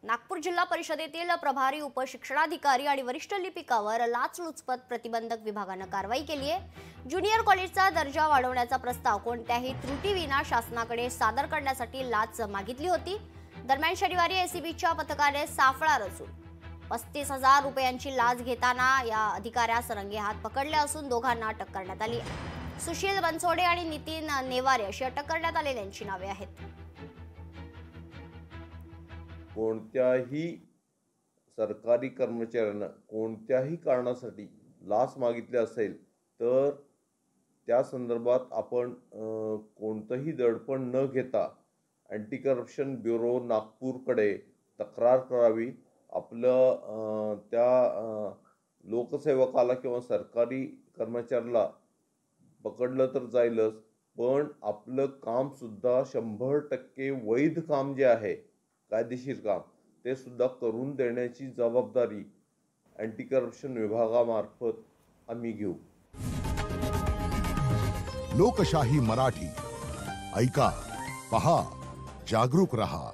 नागपूर जिल्हा परिषदेतील प्रभारी उपशिक्षणाधिकारी आणि वरिष्ठ लिपिकावर लाचलुचपत प्रतिबंधक विभागाने कारवाई केली आहे। ज्युनियर कॉलेजचा दर्जा वाढवण्याचा प्रस्ताव कोणत्याही त्रुटीविना शासनाकडे सादर करण्यासाठी लाच मागितली होती। दरम्यान शनिवारी एसीबीच्या पथकाने साफळा रचून 35,000 रुपयांची लाच घेताना या अधिकाऱ्यास रंगेहात पकडले असून दोघांना अटक करण्यात आली आहे। सुशील बनसोडे आणि नितीन नेवारे अशी अटक करण्यात आलेल्यांची नावे आहेत। कोणत्याही सरकारी कर्मचाऱ्यांना कोणत्याही कारणासाठी लाच मागितली असेल तर त्या संदर्भात आपण कोणतेही दडपण न घेता अँटी करप्शन ब्युरो नागपूरकडे तक्रार करावी। आपलं त्या लोकसेवकाला किंवा सरकारी कर्मचाऱ्याला पकडलं तर जाईलच, पण आपलं काम सुद्धा 100% वैध काम जे आहे, कायदेशीर काम, ते सुद्धा करून देण्याची जबाबदारी अँटी करप्शन विभागामार्फत आम्ही घेऊ। लोकशाही मराठी ऐका, पहा, जागरूक रहा।